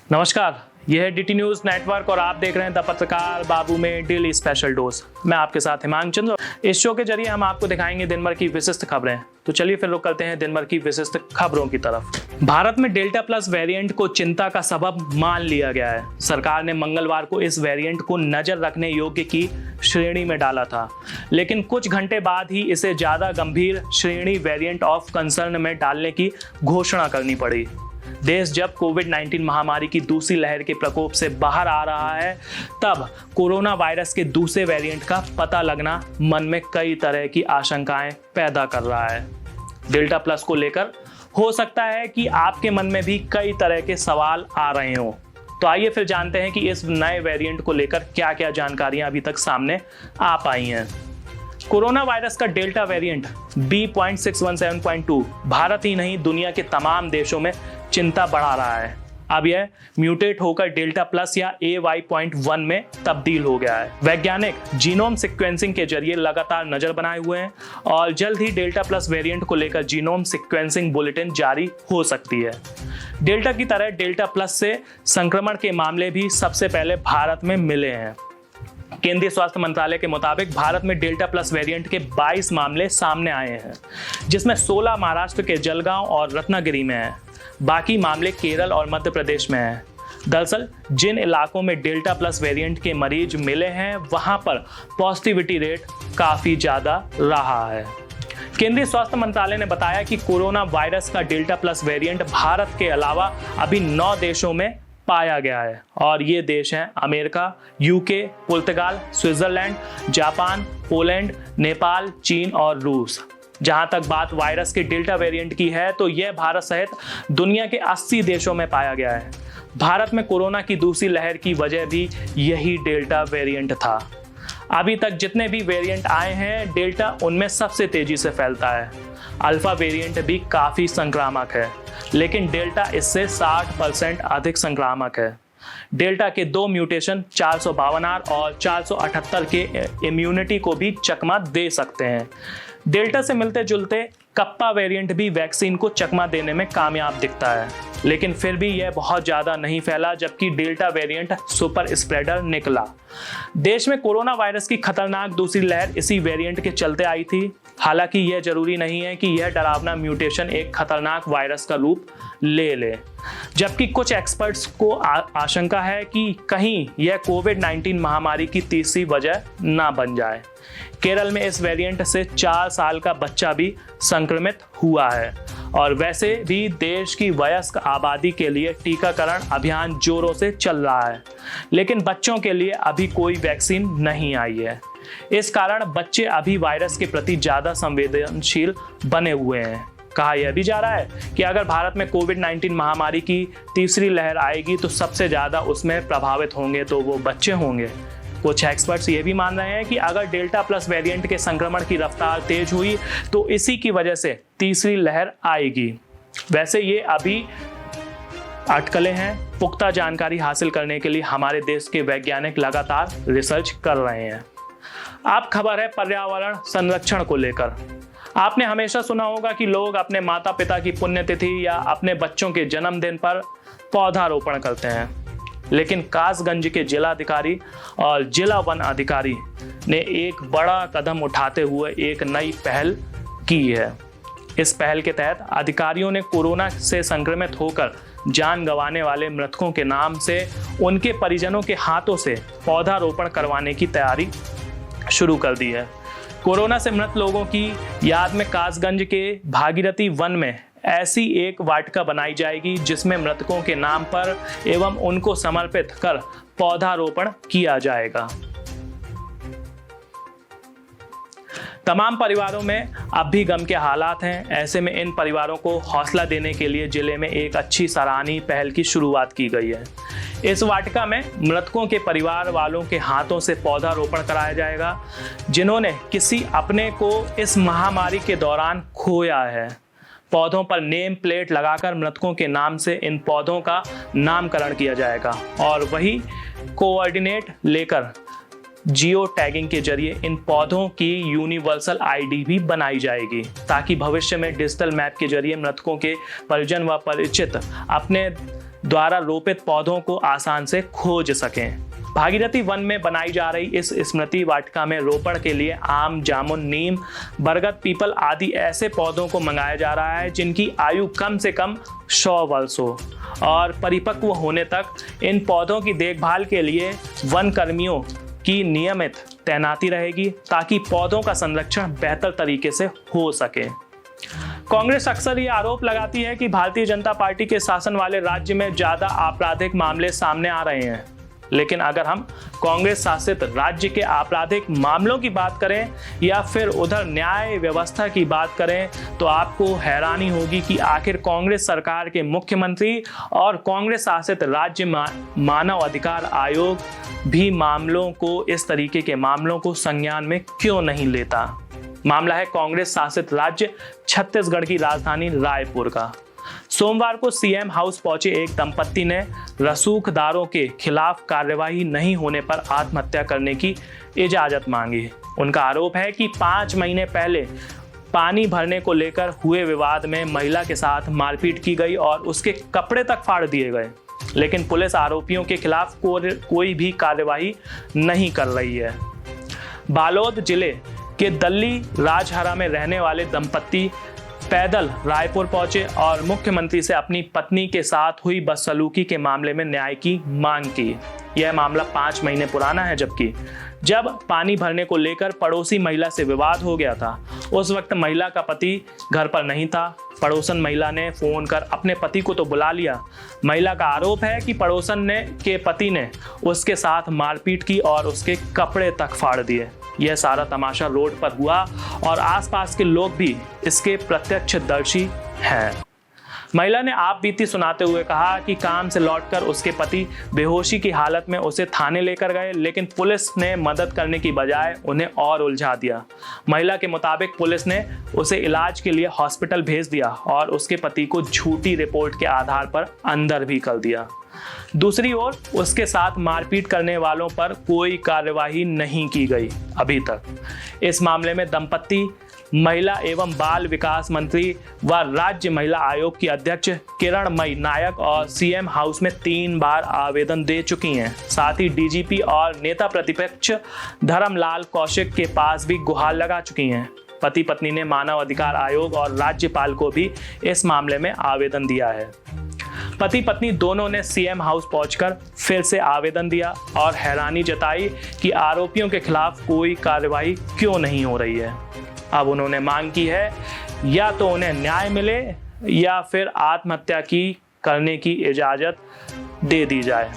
नमस्कार, यह है डीटी न्यूज नेटवर्क और आप देख रहे हैं द पत्रकार बाबू में डेली स्पेशल डोज। मैं आपके साथ हिमांशु चंद्र। इस शो के जरिए हम आपको दिखाएंगे दिन भर की विशिष्ट खबरें। तो चलिए फिर रुक करते हैं दिन भर की विशिष्ट खबरों की तरफ। भारत में डेल्टा प्लस वेरिएंट को चिंता का सबब मान लिया गया है। सरकार ने मंगलवार को इस वेरिएंट को नजर रखने योग्य की श्रेणी में डाला था, लेकिन कुछ घंटे बाद ही इसे ज्यादा गंभीर श्रेणी वेरिएंट ऑफ कंसर्न में डालने की घोषणा करनी पड़ी। देश जब कोविड-19 महामारी की दूसरी लहर के प्रकोप से बाहर आ रहा है, तब कोरोना वायरस के दूसरे वेरिएंट का पता लगना मन में कई तरह की आशंकाएं पैदा कर रहा है। डेल्टा प्लस को लेकर हो सकता है कि आपके मन में भी कई तरह के सवाल आ रहे हों। तो आइए फिर जानते हैं कि इस नए वेरिएंट को लेकर क्या-क्या जानकारियां अभी तक सामने आ पाई हैं। कोरोना वायरस का डेल्टा वेरिएंट B.617.2 भारत ही नहीं दुनिया के तमाम देशों में चिंता बढ़ा रहा है। अब यह म्यूटेट होकर डेल्टा प्लस या AY.1 में तब्दील हो गया है। वैज्ञानिक जीनोम सीक्वेंसिंग के जरिए लगातार नजर बनाए हुए हैं और जल्द ही डेल्टा प्लस वेरिएंट को लेकर जीनोम सीक्वेंसिंग बुलेटिन जारी हो सकती है। डेल्टा की तरह डेल्टा प्लस से संक्रमण के मामले भी सबसे पहले भारत में मिले हैं। केंद्रीय स्वास्थ्य मंत्रालय के मुताबिक भारत में डेल्टा प्लस वेरिएंट के 22 मामले सामने आए हैं, जिसमें 16 महाराष्ट्र के जलगांव और रत्नागिरी में हैं। बाकी मामले केरल और मध्य प्रदेश में हैं। दरअसल जिन इलाकों में डेल्टा प्लस वेरिएंट के मरीज मिले हैं, वहां पर पॉजिटिविटी रेट काफी ज्यादा रहा है। केंद्रीय स्वास्थ्य मंत्रालय ने बताया कि कोरोना वायरस का डेल्टा प्लस वेरिएंट भारत के अलावा अभी 9 देशों में पाया गया है और ये देश हैं अमेरिका, यूके, पुर्तगाल, स्विट्जरलैंड, जापान, पोलैंड, नेपाल, चीन और रूस। जहां तक बात वायरस के डेल्टा वेरिएंट की है, तो यह भारत सहित दुनिया के 80 देशों में पाया गया है। भारत में कोरोना की दूसरी लहर की वजह भी यही डेल्टा वेरिएंट था। अभी तक जितने भी वेरिएंट आए हैं, डेल्टा उनमें सबसे तेजी से फैलता है। अल्फा वेरिएंट भी काफी संक्रामक है, लेकिन डेल्टा इससे 60% अधिक संक्रामक है। डेल्टा के 2 म्यूटेशन 452R और 478 के इम्यूनिटी को भी चकमा दे सकते हैं। डेल्टा से मिलते जुलते कप्पा वेरिएंट भी वैक्सीन को चकमा देने में कामयाब दिखता है, लेकिन फिर भी यह बहुत ज्यादा नहीं फैला, जबकि डेल्टा वेरिएंट सुपर स्प्रेडर निकला। देश में कोरोना वायरस की खतरनाक दूसरी लहर इसी वेरिएंट के चलते आई थी। हालांकि यह जरूरी नहीं है कि यह डरावना म्यूटेशन एक खतरनाक वायरस का रूप ले, जबकि कुछ एक्सपर्ट्स को आशंका है कि कहीं यह कोविड-19 महामारी की तीसरी वजह ना बन जाए। केरल में इस वेरिएंट से 4 साल का बच्चा भी संक्रमित हुआ है और वैसे भी देश की वयस्क आबादी के लिए टीकाकरण अभियान जोरों से चल रहा है, लेकिन बच्चों के लिए अभी कोई वैक्सीन नहीं आई है। इस कारण बच्चे अभी वायरस के प्रति ज्यादा संवेदनशील बने हुए हैं। कहा यह भी जा रहा है कि अगर भारत में कोविड-19 महामारी की तीसरी लहर आएगी तो सबसे ज्यादा उसमें प्रभावित होंगे तो वो बच्चे होंगे। कुछ एक्सपर्ट्स ये भी मान रहे हैं कि अगर डेल्टा प्लस वेरिएंट के संक्रमण की रफ्तार तेज हुई तो इसी की वजह से तीसरी लहर आएगी। वैसे ये अभी अटकलें हैं। पुख्ता जानकारी हासिल करने के लिए हमारे देश के वैज्ञानिक लगातार रिसर्च कर रहे हैं। अब खबर है पर्यावरण संरक्षण को लेकर। आपने हमेशा सुना होगा कि लोग अपने माता पिता की पुण्यतिथि या अपने बच्चों के जन्मदिन पर पौधारोपण करते हैं, लेकिन कासगंज के जिलाधिकारी और जिला वन अधिकारी ने एक बड़ा कदम उठाते हुए एक नई पहल की है। इस पहल के तहत अधिकारियों ने कोरोना से संक्रमित होकर जान गंवाने वाले मृतकों के नाम से उनके परिजनों के हाथों से पौधारोपण करवाने की तैयारी शुरू कर दी है। कोरोना से मृत लोगों की याद में कासगंज के भागीरथी वन में ऐसी एक वाटिका बनाई जाएगी जिसमें मृतकों के नाम पर एवं उनको समर्पित कर पौधारोपण किया जाएगा। तमाम परिवारों में अब भी गम के हालात हैं। ऐसे में इन परिवारों को हौसला देने के लिए जिले में एक अच्छी सराहनीय पहल की शुरुआत की गई है। इस वाटिका में मृतकों के परिवार वालों के हाथों से पौधारोपण कराया जाएगा, जिन्होंने किसी अपने को इस महामारी के दौरान खोया है। पौधों पर नेम प्लेट लगाकर मृतकों के नाम से इन पौधों का नामकरण किया जाएगा और वही कोऑर्डिनेट लेकर जियो टैगिंग के जरिए इन पौधों की यूनिवर्सल आईडी भी बनाई जाएगी, ताकि भविष्य में डिजिटल मैप के जरिए मृतकों के परिजन व परिचित अपने द्वारा रोपित पौधों को आसान से खोज सकें। भागीरथी वन में बनाई जा रही इस स्मृति वाटिका में रोपण के लिए आम, जामुन, नीम, बरगद, पीपल आदि ऐसे पौधों को मंगाया जा रहा है जिनकी आयु कम से कम 100 वर्ष हो और परिपक्व होने तक इन पौधों की देखभाल के लिए वन कर्मियों की नियमित तैनाती रहेगी ताकि पौधों का संरक्षण बेहतर तरीके से हो सके। कांग्रेस अक्सर ये आरोप लगाती है कि भारतीय जनता पार्टी के शासन वाले राज्य में ज्यादा आपराधिक मामले सामने आ रहे हैं, लेकिन अगर हम कांग्रेस शासित राज्य के आपराधिक मामलों की बात करें या फिर उधर न्याय व्यवस्था की बात करें तो आपको हैरानी होगी कि आखिर कांग्रेस सरकार के मुख्यमंत्री और कांग्रेस शासित राज्य मानव अधिकार आयोग भी मामलों को, इस तरीके के मामलों को संज्ञान में क्यों नहीं लेता। मामला है कांग्रेस शासित राज्य छत्तीसगढ़ की राजधानी रायपुर का। सोमवार को सीएम हाउस पहुंचे एक दंपत्ति ने रसूखदारों के खिलाफ कार्यवाही नहीं होने पर आत्महत्या करने की इजाजत मांगी। उनका आरोप है कि 5 महीने पहले पानी भरने को लेकर हुए विवाद में महिला के साथ मारपीट की गई और उसके कपड़े तक फाड़ दिए गए, लेकिन पुलिस आरोपियों के खिलाफ कोई भी कार्यवाही नहीं कर रही है। बालोद जिले के दल्ली राजहरा में रहने वाले दंपत्ति पैदल रायपुर पहुंचे और मुख्यमंत्री से अपनी पत्नी के साथ हुई बदसलूकी के मामले में न्याय की मांग की। यह मामला 5 महीने पुराना है, जबकि जब पानी भरने को लेकर पड़ोसी महिला से विवाद हो गया था उस वक्त महिला का पति घर पर नहीं था। पड़ोसन महिला ने फोन कर अपने पति को तो बुला लिया। महिला का आरोप है कि पड़ोसन के पति ने उसके साथ मारपीट की और उसके कपड़े तक फाड़ दिए। यह सारा तमाशा रोड पर हुआ और आसपास के लोग भी इसके प्रत्यक्षदर्शी हैं। महिला ने आप बीती सुनाते हुए कहा कि काम से लौटकर उसके पति बेहोशी की हालत में उसे थाने लेकर गए, लेकिन पुलिस ने मदद करने की बजाय उन्हें और उलझा दिया। महिला के मुताबिक पुलिस ने उसे इलाज के लिए हॉस्पिटल भेज दिया और उसके पति को झूठी रिपोर्ट के आधार पर अंदर भी कर दिया। दूसरी ओर उसके साथ मारपीट करने वालों पर कोई कार्यवाही नहीं की गई अभी तक। इस मामले में दंपत्ति महिला एवं बाल विकास मंत्री व राज्य महिला आयोग की अध्यक्ष किरणमयी नायक और सीएम हाउस में 3 बार आवेदन दे चुकी हैं। साथ ही डीजीपी और नेता प्रतिपक्ष धर्मलाल कौशिक के पास भी गुहार लगा चुकी हैं। पति पत्नी ने मानव अधिकार आयोग और राज्यपाल को भी इस मामले में आवेदन दिया है। पति पत्नी दोनों ने सीएम हाउस पहुंचकर फिर से आवेदन दिया और हैरानी जताई कि आरोपियों के खिलाफ कोई कार्रवाई क्यों नहीं हो रही है। अब उन्होंने मांग की है या तो उन्हें न्याय मिले या फिर आत्महत्या करने की इजाजत दे दी जाए।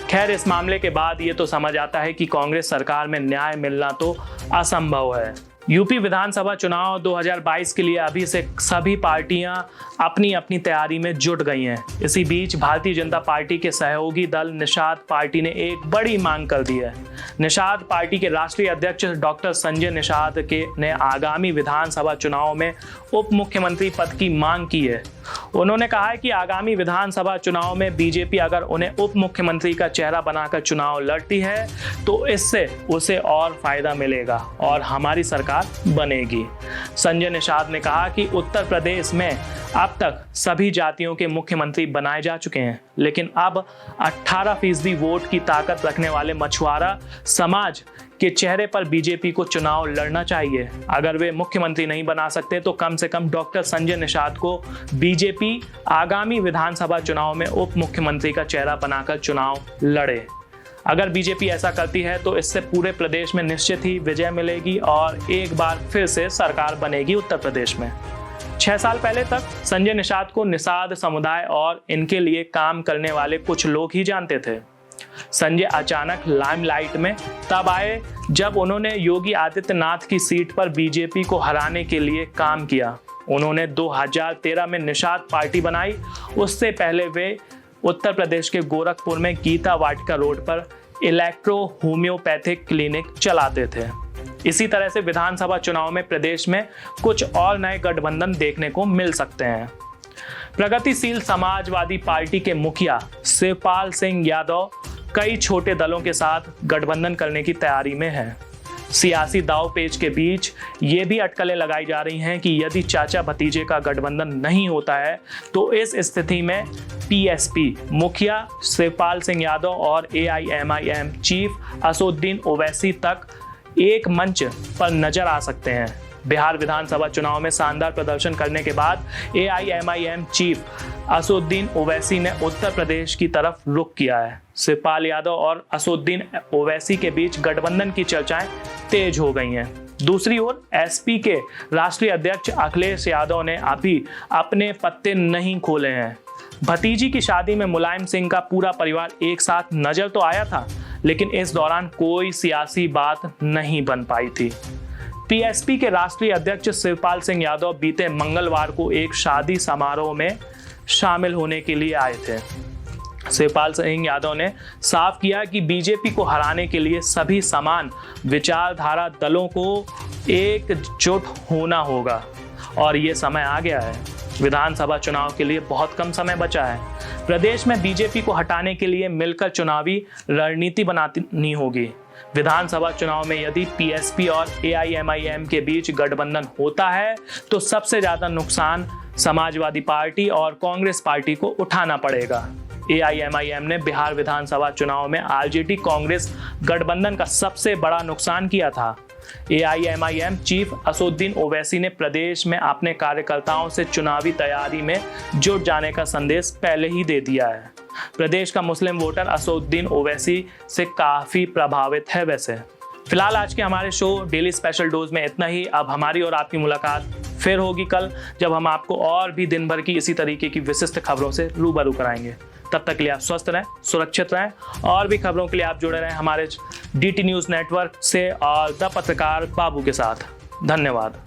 खैर, इस मामले के बाद ये तो समझ आता है कि कांग्रेस सरकार में न्याय मिलना तो असंभव है। यूपी विधानसभा चुनाव 2022 के लिए अभी से सभी पार्टियां अपनी अपनी तैयारी में जुट गई हैं। इसी बीच भारतीय जनता पार्टी के सहयोगी दल निषाद पार्टी ने एक बड़ी मांग कर दी है। निषाद पार्टी के राष्ट्रीय अध्यक्ष डॉक्टर संजय निषाद ने आगामी विधानसभा चुनाव में उप मुख्यमंत्री पद की मांग की है। उन्होंने कहा है कि आगामी विधानसभा चुनाव में बीजेपी अगर उन्हें उप मुख्यमंत्री का चेहरा बनाकर चुनाव लड़ती है तो इससे उसे और फायदा मिलेगा और हमारी सरकार बनेगी। संजय निषाद ने कहा कि उत्तर प्रदेश में अब तक सभी जातियों के मुख्यमंत्री बनाए जा चुके हैं, लेकिन अब 18% वोट की ताकत रखने वाले मछुआरा समाज के चेहरे पर बीजेपी को चुनाव लड़ना चाहिए। अगर वे मुख्यमंत्री नहीं बना सकते तो कम से कम डॉक्टर संजय निषाद को बीजेपी आगामी विधानसभा चुनाव में उप मुख्यमंत्री का चेहरा बनाकर चुनाव लड़े। अगर बीजेपी ऐसा करती है तो इससे पूरे प्रदेश में निश्चित ही विजय मिलेगी और एक बार फिर से सरकार बनेगी उत्तर प्रदेश में। 6 साल पहले तक संजय निषाद को निषाद समुदाय और इनके लिए काम करने वाले कुछ लोग ही जानते थे। संजय अचानक लाइमलाइट में तब आए जब उन्होंने योगी आदित्यनाथ की सीट पर बीजेपी को हराने के लिए काम किया। उन्होंने 2013 में निषाद पार्टी बनाई। उससे पहले वे उत्तर प्रदेश के गोरखपुर में गीता वाटिका रोड पर इलेक्ट्रो होम्योपैथिक क्लिनिक चलाते थे। इसी तरह से विधानसभा चुनाव में प्रदेश में कुछ और नए गठबंधन देखने को मिल सकते हैं। प्रगतिशील समाजवादी पार्टी के मुखिया शिवपाल सिंह यादव कई छोटे दलों के साथ गठबंधन करने की तैयारी में हैं। सियासी दांव-पेच के बीच ये भी अटकलें लगाई जा रही हैं कि यदि चाचा भतीजे का गठबंधन नहीं होता है तो इस स्थिति में पीएसपी मुखिया शिवपाल सिंह यादव और एआईएमआईएम चीफ असदुद्दीन ओवैसी तक एक मंच पर नजर आ सकते हैं। बिहार विधानसभा चुनाव में शानदार प्रदर्शन करने के बाद एआईएमआईएम चीफ असदुद्दीन ओवैसी ने उत्तर प्रदेश की तरफ रुख किया है। शिवपाल यादव और असदुद्दीन ओवैसी के बीच गठबंधन की चर्चाएं तेज हो गई हैं। दूसरी ओर एसपी के राष्ट्रीय अध्यक्ष अखिलेश यादव ने अभी अपने पत्ते नहीं खोले हैं। भतीजी की शादी में मुलायम सिंह का पूरा परिवार एक साथ नजर तो आया था, लेकिन इस दौरान कोई सियासी बात नहीं बन पाई थी। पीएसपी के राष्ट्रीय अध्यक्ष शिवपाल सिंह यादव बीते मंगलवार को एक शादी समारोह में शामिल होने के लिए आए थे। शिवपाल सिंह यादव ने साफ किया कि बीजेपी को हराने के लिए सभी समान विचारधारा दलों को एकजुट होना होगा और ये समय आ गया है। विधानसभा चुनाव के लिए बहुत कम समय बचा है। प्रदेश में बीजेपी को हटाने के लिए मिलकर चुनावी रणनीति बनानी होगी। विधानसभा चुनाव में यदि पीएसपी और एआईएमआईएम के बीच गठबंधन होता है तो सबसे ज्यादा नुकसान समाजवादी पार्टी और कांग्रेस पार्टी को उठाना पड़ेगा। एआईएमआईएम ने बिहार विधानसभा चुनाव में आरजेडी कांग्रेस गठबंधन का सबसे बड़ा नुकसान किया था। एआईएमआईएम चीफ असदुद्दीन ओवैसी ने प्रदेश में अपने कार्यकर्ताओं से चुनावी तैयारी में जुट जाने का संदेश पहले ही दे दिया है। प्रदेश का मुस्लिम वोटर असदुद्दीन ओवैसी से काफी प्रभावित है। वैसे फिलहाल आज के हमारे शो डेली स्पेशल डोज में इतना ही। अब हमारी और आपकी मुलाकात फिर होगी कल, जब हम आपको और भी दिन भर की इसी तरीके की विशिष्ट खबरों से रूबरू कराएंगे। तब तक के लिए आप स्वस्थ रहें, सुरक्षित रहें और भी खबरों के लिए आप जुड़े रहें हमारे डीटी न्यूज़ नेटवर्क से और द पत्रकार बाबू के साथ। धन्यवाद।